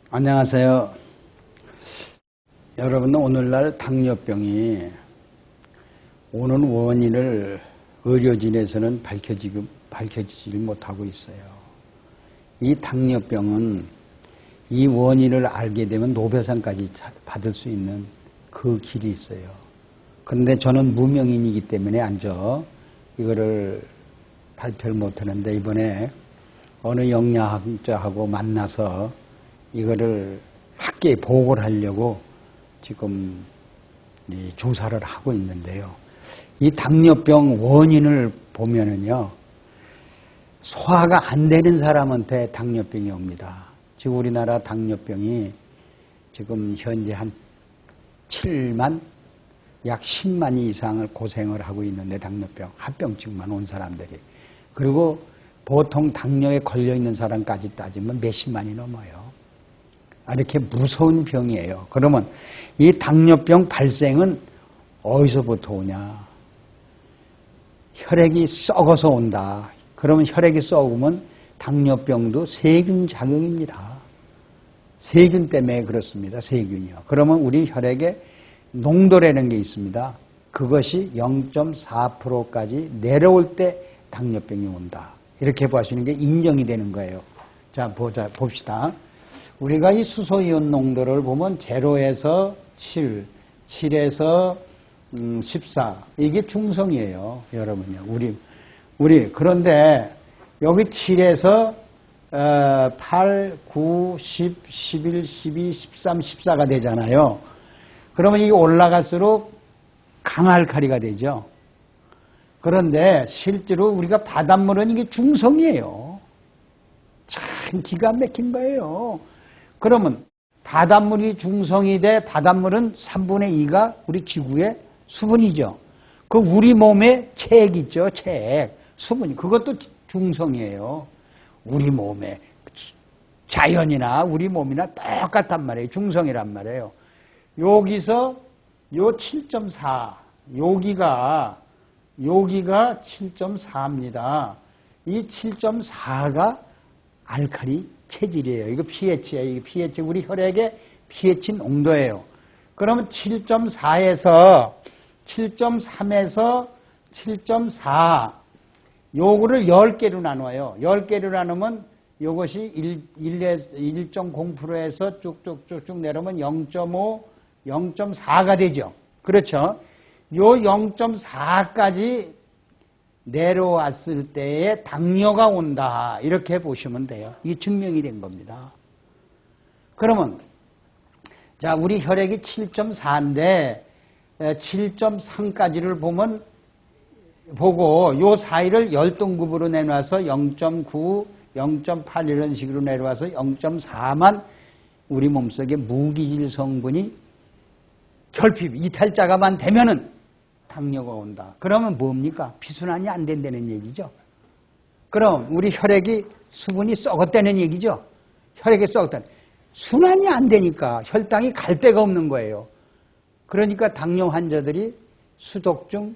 안녕하세요. 여러분, 오늘날 당뇨병이 오는 원인을 의료진에서는 밝혀지지 못하고 있어요. 이 당뇨병은 이 원인을 알게 되면 노벨상까지 받을 수 있는 그 길이 있어요. 그런데 저는 무명인이기 때문에 이거를 발표를 못하는데, 이번에 어느 영양학자하고 만나서 이거를 학계에 보고를 하려고 지금 조사를 하고 있는데요. 이 당뇨병 원인을 보면은요, 소화가 안 되는 사람한테 당뇨병이 옵니다. 지금 우리나라 당뇨병이 지금 현재 한 7만, 약 10만 이상을 고생을 하고 있는데, 당뇨병, 합병증만 온 사람들이. 그리고 보통 당뇨에 걸려있는 사람까지 따지면 몇십만이 넘어요. 이렇게 무서운 병이에요. 그러면 이 당뇨병 발생은 어디서부터 오냐? 혈액이 썩어서 온다. 그러면 혈액이 썩으면 당뇨병도 세균 작용입니다. 세균 때문에 그렇습니다. 세균이요. 그러면 우리 혈액에 농도라는 게 있습니다. 그것이 0.4%까지 내려올 때 당뇨병이 온다. 이렇게 보시는 게 인정이 되는 거예요. 자, 봅시다. 우리가 이 수소이온 농도를 보면 0에서 7, 7에서 14. 이게 중성이에요, 여러분요. 우리 그런데 여기 7에서 8, 9, 10, 11, 12, 13, 14가 되잖아요. 그러면 이게 올라갈수록 강알칼리가 되죠. 그런데 실제로 우리가 바닷물은 이게 중성이에요. 참 기가 막힌 거예요. 그러면 바닷물이 중성이 돼, 바닷물은 3분의 2가 우리 지구의 수분이죠. 그 우리 몸에 체액 있죠, 체액. 수분이. 그것도 중성이에요. 우리 몸에. 자연이나 우리 몸이나 똑같단 말이에요. 중성이란 말이에요. 여기서 요 7.4, 여기가 7.4입니다. 이 7.4가 알칼리 체질이에요. 이거 pH예요. 이거 pH, 우리 혈액의 pH 농도예요. 그러면 7.4에서 7.3에서 7.4, 요거를 10개로 나눠요. 10개로 나누면 요것이 1.0%에서 쭉쭉쭉쭉 내려오면 0.5, 0.4가 되죠. 그렇죠? 요 0.4까지 내려왔을 때에 당뇨가 온다. 이렇게 보시면 돼요. 이게 증명이 된 겁니다. 그러면 자, 우리 혈액이 7.4인데 7.3까지를 보고 요 사이를 10등급으로 내놔서 0.9, 0.8 이런 식으로 내려와서 0.4만 우리 몸속에 무기질 성분이 결핍, 이탈자가만 되면은 당뇨가 온다. 그러면 뭡니까? 피순환이 안 된다는 얘기죠. 그럼 우리 혈액이 수분이 썩었다는 얘기죠. 혈액이 썩었다. 순환이 안 되니까 혈당이 갈 데가 없는 거예요. 그러니까 당뇨 환자들이 수독증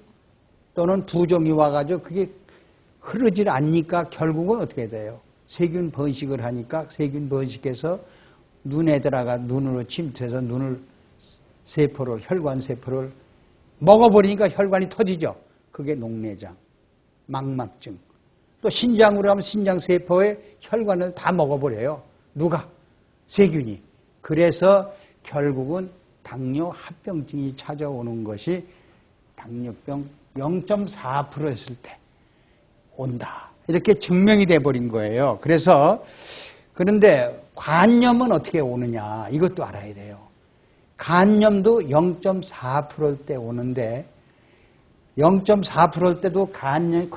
또는 부종이 와가지고 그게 흐르질 않으니까 결국은 어떻게 돼요? 세균 번식을 하니까 세균 번식해서 눈에 들어가 눈으로 침투해서 혈관 세포를 먹어버리니까 혈관이 터지죠. 그게 녹내장, 망막증. 또 신장으로 하면 신장세포의 혈관을 다 먹어버려요. 누가? 세균이. 그래서 결국은 당뇨 합병증이 찾아오는 것이 당뇨병 0.4%였을 때 온다. 이렇게 증명이 돼버린 거예요. 그런데 간염은 어떻게 오느냐, 이것도 알아야 돼요. 간염도 0.4%일 때 오는데 0.4%일 때도 간에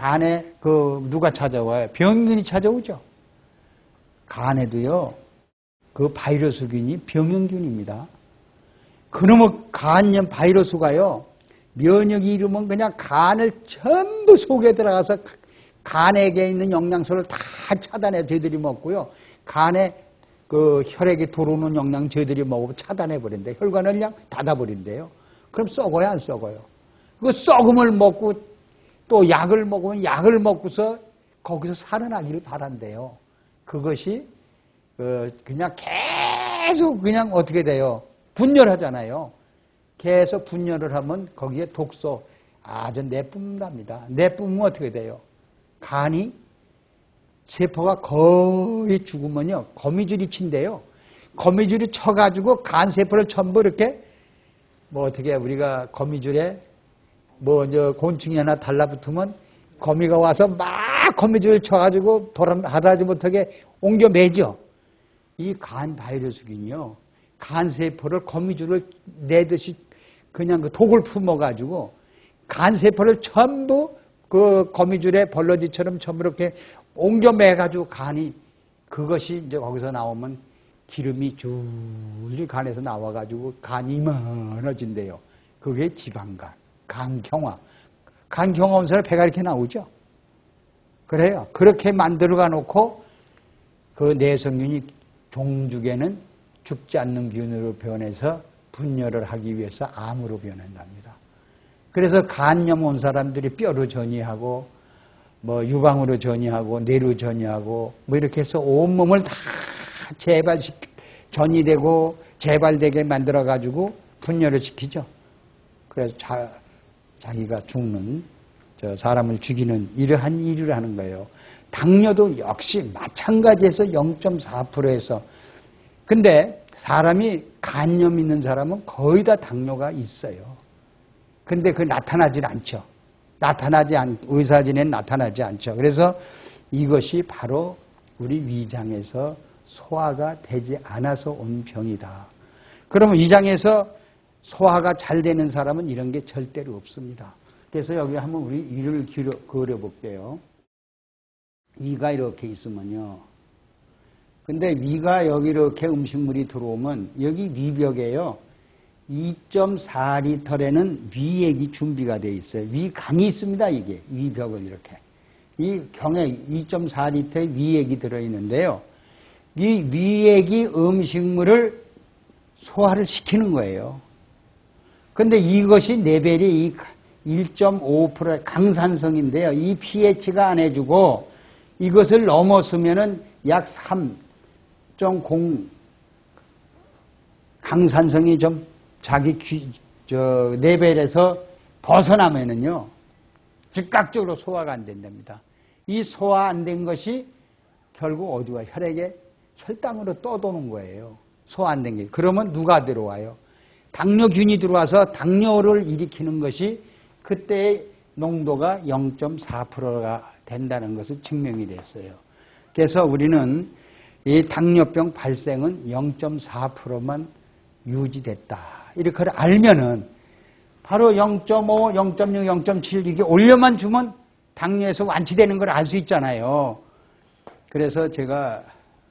누가 찾아와요? 병균이 찾아오죠. 간에도요, 그 바이러스균이 병균입니다. 그놈의 간염 바이러스가요, 면역이 이루면 그냥 간을 전부 속에 들어가서 간에게 있는 영양소를 다 차단해 저희들이 먹고요. 간에 그 혈액에 들어오는 영양 저희들이 먹으면 차단해 버린대. 혈관을 그냥 닫아 버린대요. 그럼 썩어요, 안 썩어요? 그 썩음을 먹고 또 약을 먹으면 약을 먹고서 거기서 살아나기를 바란대요. 그것이 그냥 계속 그냥 어떻게 돼요? 분열하잖아요. 계속 분열을 하면 거기에 독소 아주 내뿜답니다. 내뿜으면 어떻게 돼요? 간이 세포가 거의 죽으면요. 거미줄이 친대요. 거미줄이 쳐가지고 간 세포를 전부 이렇게 뭐 어떻게 우리가 거미줄에 뭐 저 곤충이 하나 달라붙으면 거미가 와서 막 거미줄을 쳐가지고 하다지 못하게 옮겨 매죠. 이 간 바이러스균이요. 간 세포를 거미줄을 내듯이 그냥 그 독을 품어가지고 간 세포를 전부 그 거미줄에 벌러지처럼 전부 이렇게 옮겨 매가지고 간이 그것이 이제 거기서 나오면 기름이 줄줄 간에서 나와가지고 간이 많아진대요. 그게 지방간, 간경화. 간경화 온선에 배가 이렇게 나오죠. 그래요. 그렇게 만들어가 놓고 그 내성균이 종죽에는 죽지 않는 균으로 변해서 분열을 하기 위해서 암으로 변한답니다. 그래서 간염 온 사람들이 뼈로 전이하고 뭐 유방으로 전이하고 뇌로 전이하고 뭐 이렇게 해서 온몸을 다 전이되고 재발되게 만들어 가지고 분열을 시키죠. 그래서 자기가 죽는 저 사람을 죽이는 이러한 일을 하는 거예요. 당뇨도 역시 마찬가지에서 0.4%에서 근데 사람이 간염 있는 사람은 거의 다 당뇨가 있어요. 근데 그 나타나질 않죠. 의사진에는 나타나지 않죠. 그래서 이것이 바로 우리 위장에서 소화가 되지 않아서 온 병이다. 그러면 위장에서 소화가 잘 되는 사람은 이런 게 절대로 없습니다. 그래서 여기 한번 우리 위를 그려 볼게요. 위가 이렇게 있으면요. 근데 위가 여기 이렇게 음식물이 들어오면 여기 위벽에요. 2.4리터라는 위액이 준비가 되어 있어요. 위강이 있습니다. 이게 위벽은 이렇게. 이 경에 2.4리터의 위액이 들어있는데요. 이 위액이 음식물을 소화를 시키는 거예요. 근데 이것이 레벨이 1.5%의 강산성인데요. 이 pH가 안 해주고 이것을 넘었으면은 약 3.0 강산성이 좀 자기 레벨에서 벗어나면은요, 즉각적으로 소화가 안 된답니다. 이 소화 안 된 것이 결국 어디와 혈액에 혈당으로 떠도는 거예요. 소화 안 된 게. 그러면 누가 들어와요? 당뇨균이 들어와서 당뇨를 일으키는 것이 그때의 농도가 0.4%가 된다는 것을 증명이 됐어요. 그래서 우리는 이 당뇨병 발생은 0.4%만 유지됐다. 이렇게 알면은 바로 0.5, 0.6, 0.7 이게 올려만 주면 당뇨에서 완치되는 걸 알 수 있잖아요. 그래서 제가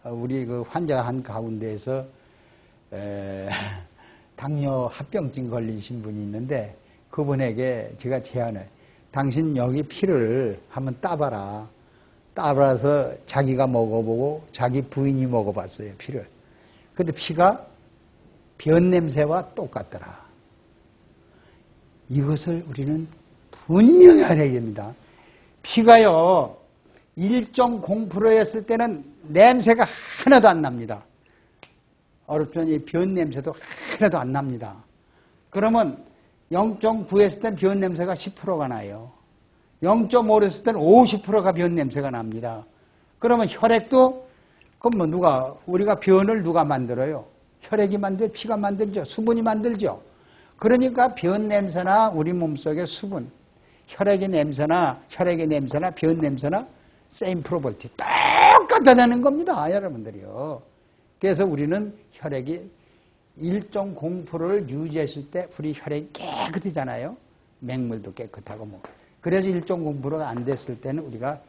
우리 그 환자 한 가운데에서 당뇨 합병증 걸리신 분이 있는데 그분에게 제가 제안을 당신 여기 피를 한번 따봐라. 따봐서 자기가 먹어보고 자기 부인이 먹어봤어요. 피를. 근데 피가 변 냄새와 똑같더라. 이것을 우리는 분명히 알아야 됩니다. 피가요 1.0%였을 때는 냄새가 하나도 안 납니다. 어렵지만 이 변 냄새도 하나도 안 납니다. 그러면 0.9였을 땐 변 냄새가 10%가 나요. 0.5였을 때는 50%가 변 냄새가 납니다. 그러면 혈액도 그럼 뭐 우리가 변을 누가 만들어요? 혈액이 피가 만들죠. 수분이 만들죠. 그러니까 변 냄새나 우리 몸속의 수분, 혈액의 냄새나 변 냄새나 same property 똑같다는 겁니다. 여러분들이요. 그래서 우리는 혈액이 1.0%를 유지했을 때 우리 혈액이 깨끗하잖아요. 맹물도 깨끗하고 뭐. 그래서 1.0%가 안 됐을 때는 우리가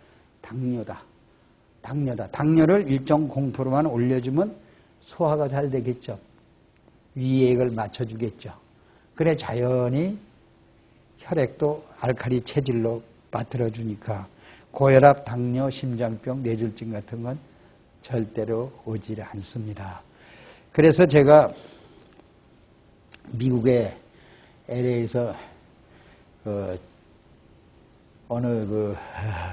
당뇨다. 당뇨를 1.0%만 올려주면 소화가 잘 되겠죠. 위액을 맞춰주겠죠. 그래 자연히 혈액도 알칼리 체질로 빠뜨려주니까 고혈압, 당뇨, 심장병, 뇌졸중 같은 건 절대로 오지 않습니다. 그래서 제가 미국의 LA에서 어느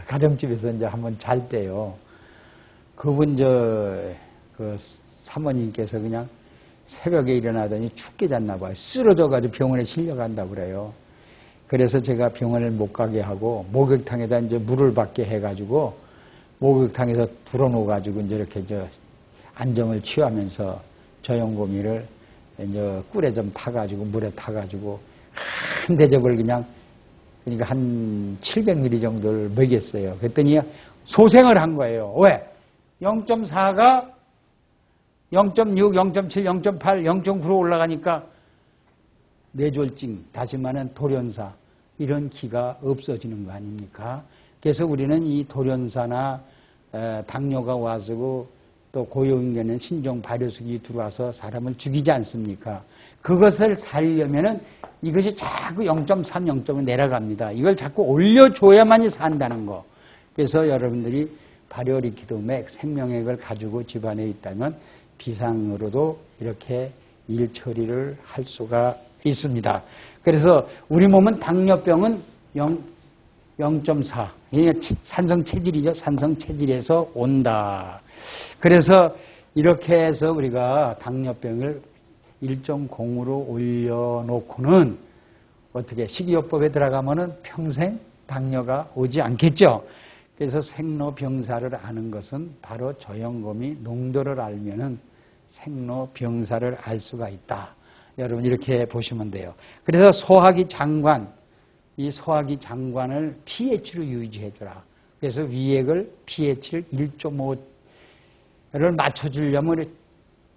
가정집에서 이제 한번 잘 때요. 그분 그 사모님께서 그냥 새벽에 일어나더니 춥게 잤나 봐요. 쓰러져가지고 병원에 실려간다고 그래요. 그래서 제가 병원을 못 가게 하고 목욕탕에다 이제 물을 받게 해가지고 목욕탕에서 불어넣어가지고 이제 이렇게 안정을 취하면서 저염고미를 이제 꿀에 좀 타가지고 물에 타가지고 한 대접을 그러니까 한 700ml 정도를 먹였어요. 그랬더니 소생을 한 거예요. 왜? 0.4가 0.6, 0.7, 0.8, 0.9로 올라가니까 뇌졸중, 다시 말하면 돌연사, 이런 기가 없어지는 거 아닙니까? 그래서 우리는 이 돌연사나 당뇨가 와서 또 고용되는 신종 발효석이 들어와서 사람을 죽이지 않습니까? 그것을 살려면은 이것이 자꾸 0.3, 0.을 내려갑니다. 이걸 자꾸 올려줘야만이 산다는 거. 그래서 여러분들이 발효리퀴드맥, 생명액을 가지고 집안에 있다면 비상으로도 이렇게 일 처리를 할 수가 있습니다. 그래서 우리 몸은 당뇨병은 0.4, 산성 체질이죠. 산성 체질에서 온다. 그래서 이렇게 해서 우리가 당뇨병을 1.0으로 올려놓고는 어떻게 식이요법에 들어가면은 평생 당뇨가 오지 않겠죠. 그래서 생로병사를 아는 것은 바로 저염고미 농도를 알면은 생로병사를 알 수가 있다. 여러분 이렇게 보시면 돼요. 그래서 소화기 장관, 이 소화기 장관을 pH로 유지해주라. 그래서 위액을 pH를 1.5를 맞춰주려면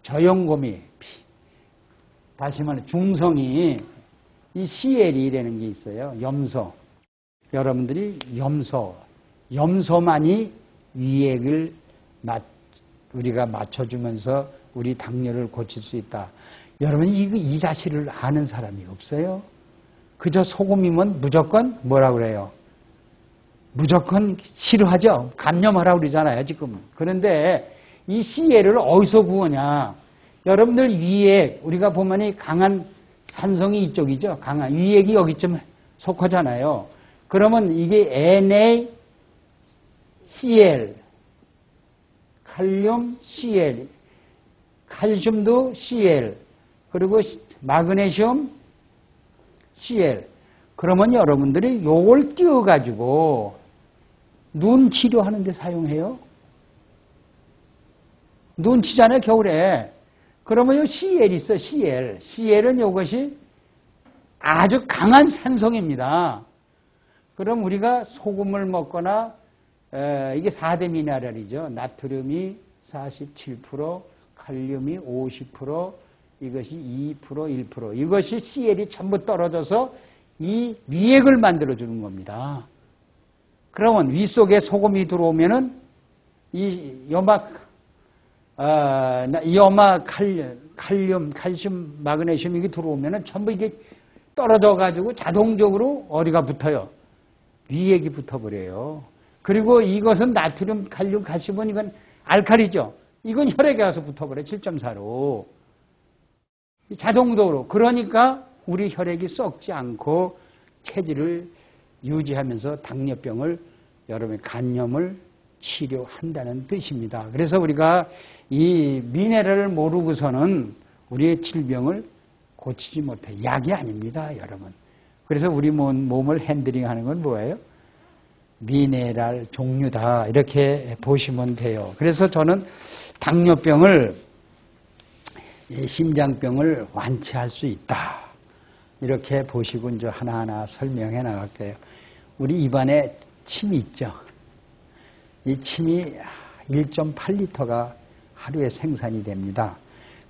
저염고미, 다시 말해 중성이 이 CL이라는 게 있어요. 염소. 여러분들이 염소만이 위액을 우리가 맞춰주면서 우리 당뇨를 고칠 수 있다. 여러분 이 사실을 아는 사람이 없어요. 그저 소금이면 무조건 뭐라 그래요? 무조건 싫어하죠. 감염하라고 그러잖아요, 지금. 그런데 이 CL을 어디서 구하냐? 여러분들 위액, 우리가 보면 강한 산성이 이쪽이죠. 강한 위액이 여기쯤 속하잖아요. 그러면 이게 NaCl, 칼륨 Cl, 칼슘도 Cl, 그리고 마그네슘 Cl. 그러면 여러분들이 요걸 띄워가지고 눈 치료하는 데 사용해요. 눈 치잖아요, 겨울에. 그러면 요 CL 있어, CL. CL은 요것이 아주 강한 산성입니다. 그럼 우리가 소금을 먹거나, 이게 4대 미네랄이죠. 나트륨이 47%, 칼륨이 50%, 이것이 2%, 1%. 이것이 CL이 전부 떨어져서 이 위액을 만들어주는 겁니다. 그러면 위 속에 소금이 들어오면은 이 칼륨, 칼슘, 마그네슘 이게 들어오면은 전부 이게 떨어져가지고 자동적으로 어디가 붙어요? 위액이 붙어버려요. 그리고 이것은 나트륨, 칼륨, 칼슘은 이건 알칼리죠. 이건 혈액에 가서 붙어버려요. 7.4로. 자동적으로. 그러니까 우리 혈액이 썩지 않고 체질을 유지하면서 당뇨병을 여러분의 간염을 치료한다는 뜻입니다. 그래서 우리가 이 미네랄을 모르고서는 우리의 질병을 고치지 못해. 약이 아닙니다, 여러분. 그래서 우리 몸을 핸들링하는 건 뭐예요? 미네랄 종류다. 이렇게 보시면 돼요. 그래서 저는 당뇨병을, 심장병을 완치할 수 있다. 이렇게 보시고 이제 하나하나 설명해 나갈게요. 우리 입안에 침이 있죠. 이 침이 1.8리터가 하루에 생산이 됩니다.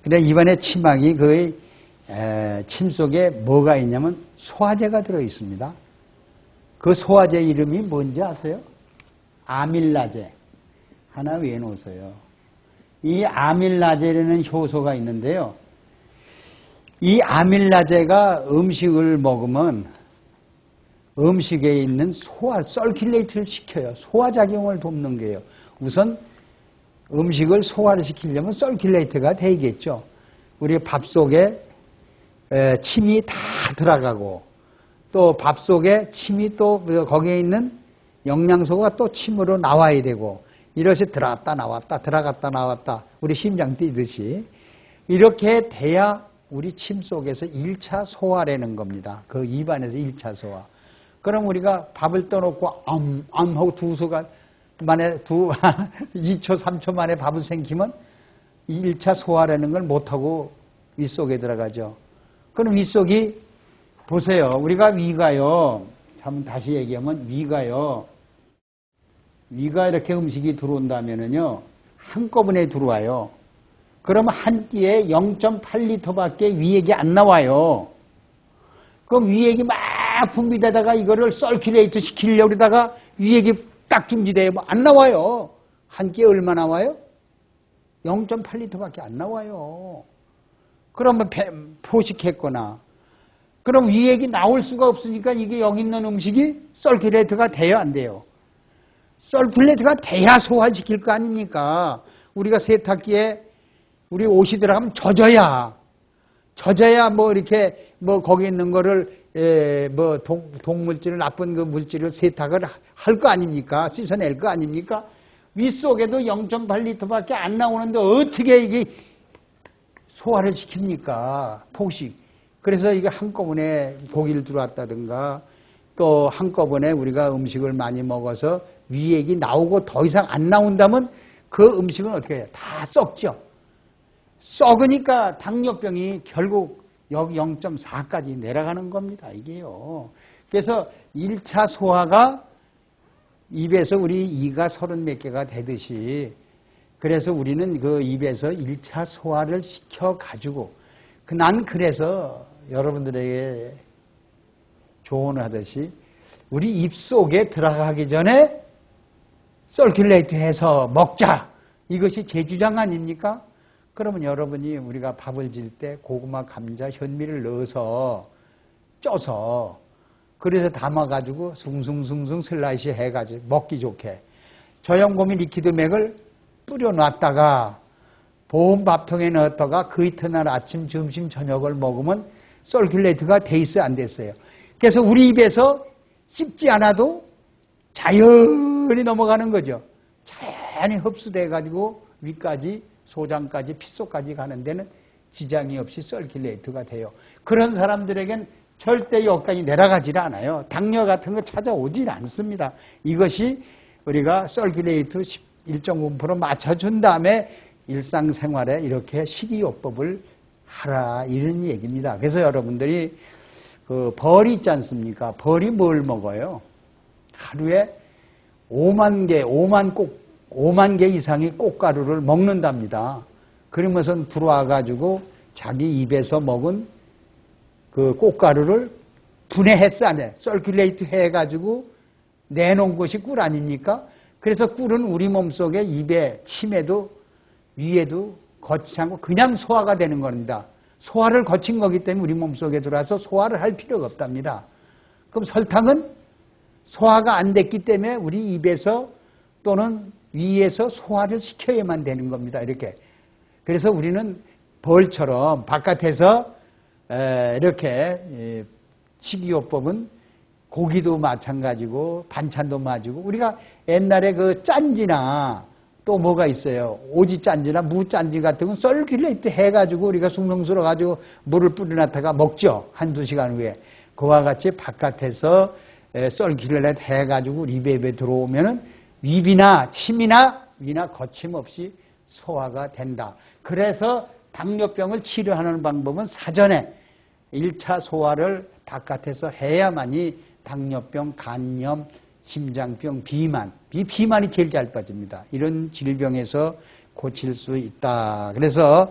근데 입안에 침막이 거의 침 속에 뭐가 있냐면 소화제가 들어 있습니다. 그 소화제 이름이 뭔지 아세요? 아밀라제. 하나 외워놓으세요. 이 아밀라제라는 효소가 있는데요. 이 아밀라제가 음식을 먹으면 음식에 있는 서큘레이트를 시켜요. 소화작용을 돕는 거예요. 우선 음식을 소화를 시키려면 서큘레이트가 되겠죠. 우리 밥 속에 침이 다 들어가고 또 밥 속에 침이 또 거기에 있는 영양소가 또 침으로 나와야 되고 이것이 들어갔다 나왔다 들어갔다 나왔다 우리 심장 뛰듯이 이렇게 돼야 우리 침 속에서 1차 소화라는 겁니다. 그 입안에서 1차 소화. 그럼 우리가 밥을 떠놓고 하고 2시간 만에 2초, 3초 만에 밥을 생기면 1차 소화라는 걸 못하고 윗속에 들어가죠. 그럼 윗속이 보세요. 우리가 위가요. 한번 다시 얘기하면 위가 이렇게 음식이 들어온다면은요. 한꺼번에 들어와요. 그러면 한 끼에 0.8리터밖에 위액이 안 나와요. 그럼 위액이 막 분비되다가 이거를 서큘레이트 시키려고 그러다가 위액이 딱 중지돼요. 안 나와요. 한 끼에 얼마 나와요? 0.8리터밖에 안 나와요. 그러면 포식했거나 그럼 위액이 나올 수가 없으니까 이게 여기 있는 음식이 서큘레이트가 돼요? 안 돼요? 서큘레이트가 돼야 소화시킬 거 아닙니까? 우리가 세탁기에 우리 옷이 들어가면 젖어야 뭐 이렇게 뭐 거기 있는 거를 뭐 동물질 나쁜 그 물질을 세탁을 할 거 아닙니까? 씻어낼 거 아닙니까? 윗속에도 0.8리터밖에 안 나오는데 어떻게 이게 소화를 시킵니까? 포식. 그래서 이게 한꺼번에 고기를 들어왔다든가 또 한꺼번에 우리가 음식을 많이 먹어서 위액이 나오고 더 이상 안 나온다면 그 음식은 어떻게 해요? 다 썩죠. 썩으니까 당뇨병이 결국 여기 0.4까지 내려가는 겁니다. 이게요. 그래서 1차 소화가 입에서 우리 이가 30몇 개가 되듯이 그래서 우리는 그 입에서 1차 소화를 시켜가지고 난 그래서 여러분들에게 조언을 하듯이 우리 입속에 들어가기 전에 서큘레이트 해서 먹자. 이것이 제 주장 아닙니까? 그러면 여러분이 우리가 밥을 질 때 고구마, 감자, 현미를 넣어서 쪄서 그래서 담아가지고 숭숭숭숭 슬라이스 해가지고 먹기 좋게 저염고미 리퀴드맥을 뿌려놨다가 보온 밥통에 넣었다가 그 이튿날 아침, 점심, 저녁을 먹으면 서큘레이트가 돼 있어요? 안 됐어요? 그래서 우리 입에서 씹지 않아도 자연히 넘어가는 거죠. 자연히 흡수돼가지고 위까지 소장까지 핏속까지 가는 데는 지장이 없이 서큘레이트가 돼요. 그런 사람들에겐 절대 역간이 내려가질 않아요. 당뇨 같은 거 찾아오질 않습니다. 이것이 우리가 서큘레이트 1.5% 맞춰준 다음에 일상생활에 이렇게 식이요법을 하라 이런 얘기입니다. 그래서 여러분들이 그 벌이 있지 않습니까? 벌이 뭘 먹어요? 하루에 5만 개 이상의 꽃가루를 먹는답니다. 그러면서 들어와가지고 자기 입에서 먹은 그 꽃가루를 분해했어, 안 해? 서큘레이트 해가지고 내놓은 것이 꿀 아닙니까? 그래서 꿀은 우리 몸속에 입에, 침에도, 위에도 거치지 않고 그냥 소화가 되는 겁니다. 소화를 거친 거기 때문에 우리 몸속에 들어와서 소화를 할 필요가 없답니다. 그럼 설탕은 소화가 안 됐기 때문에 우리 입에서 또는 위에서 소화를 시켜야만 되는 겁니다. 이렇게. 그래서 우리는 벌처럼 바깥에서 이렇게 식이요법은 고기도 마찬가지고 반찬도 마시고 우리가 옛날에 그 짠지나 또 뭐가 있어요. 오지 짠지나 무 짠지 같은 건 서큘레이트 해가지고 우리가 숭숭 가지고 물을 뿌려놨다가 먹죠. 한두 시간 후에. 그와 같이 바깥에서 서큘레이트 해가지고 입에 들어오면은 입이나 침이나 위나 거침없이 소화가 된다. 그래서 당뇨병을 치료하는 방법은 사전에 1차 소화를 바깥에서 해야만이 당뇨병, 간염, 심장병, 비만. 이 비만이 제일 잘 빠집니다. 이런 질병에서 고칠 수 있다. 그래서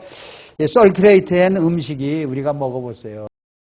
서큘레이트한 음식이 우리가 먹어보세요.